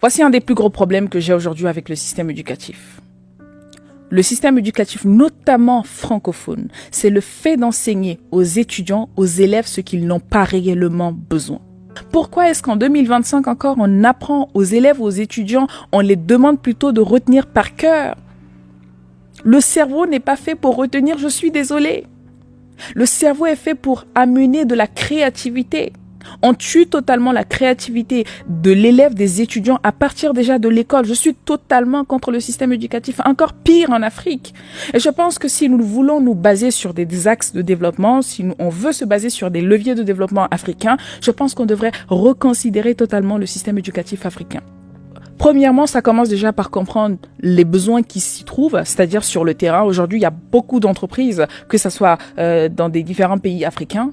Voici un des plus gros problèmes que j'ai aujourd'hui avec le système éducatif. Le système éducatif, notamment francophone, c'est le fait d'enseigner aux étudiants, aux élèves, ce qu'ils n'ont pas réellement besoin. Pourquoi est-ce qu'en 2025 encore, on apprend aux élèves, aux étudiants, on les demande plutôt de retenir par cœur? Le cerveau n'est pas fait pour retenir, je suis désolée. Le cerveau est fait pour amener de la créativité. On tue totalement la créativité de l'élève, des étudiants à partir déjà de l'école. Je suis totalement contre le système éducatif, encore pire en Afrique. Et je pense que si nous voulons nous baser sur des axes de développement, si on veut se baser sur des leviers de développement africains, je pense qu'on devrait reconsidérer totalement le système éducatif africain. Premièrement, ça commence déjà par comprendre les besoins qui s'y trouvent, c'est-à-dire sur le terrain. Aujourd'hui, il y a beaucoup d'entreprises, que ce soit dans des différents pays africains,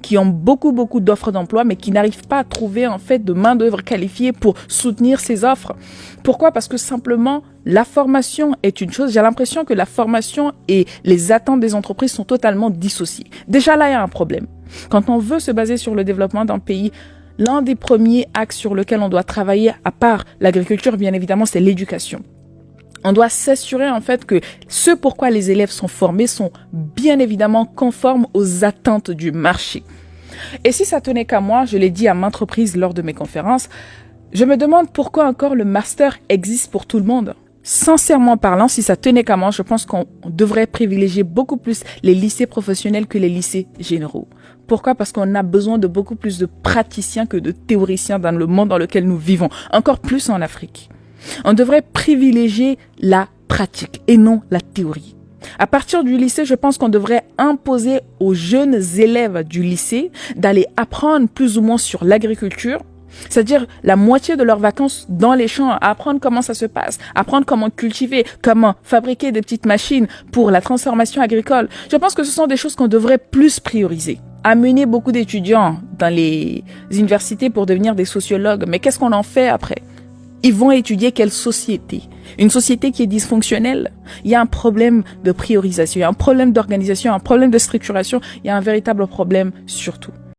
qui ont beaucoup d'offres d'emploi, mais qui n'arrivent pas à trouver en fait de main-d'œuvre qualifiée pour soutenir ces offres. Pourquoi? Parce que simplement, la formation est une chose. J'ai l'impression que la formation et les attentes des entreprises sont totalement dissociées. Déjà là, il y a un problème. Quand on veut se baser sur le développement d'un pays, l'un des premiers axes sur lequel on doit travailler, à part l'agriculture, bien évidemment, c'est l'éducation. On doit s'assurer en fait que ce pourquoi les élèves sont formés sont bien évidemment conformes aux attentes du marché. Et si ça tenait qu'à moi, je l'ai dit à maintes reprises lors de mes conférences, je me demande pourquoi encore le master existe pour tout le monde. Sincèrement parlant, si ça tenait qu'à moi, je pense qu'on devrait privilégier beaucoup plus les lycées professionnels que les lycées généraux. Pourquoi? Parce qu'on a besoin de beaucoup plus de praticiens que de théoriciens dans le monde dans lequel nous vivons, encore plus en Afrique. On devrait privilégier la pratique et non la théorie. À partir du lycée, je pense qu'on devrait imposer aux jeunes élèves du lycée d'aller apprendre plus ou moins sur l'agriculture, c'est-à-dire la moitié de leurs vacances dans les champs, à apprendre comment ça se passe, apprendre comment cultiver, comment fabriquer des petites machines pour la transformation agricole. Je pense que ce sont des choses qu'on devrait plus prioriser. Amener beaucoup d'étudiants dans les universités pour devenir des sociologues, mais qu'est-ce qu'on en fait après? Ils vont étudier quelle société? Une société qui est dysfonctionnelle? Il y a un problème de priorisation, il y a un problème d'organisation, un problème de structuration, il y a un véritable problème surtout.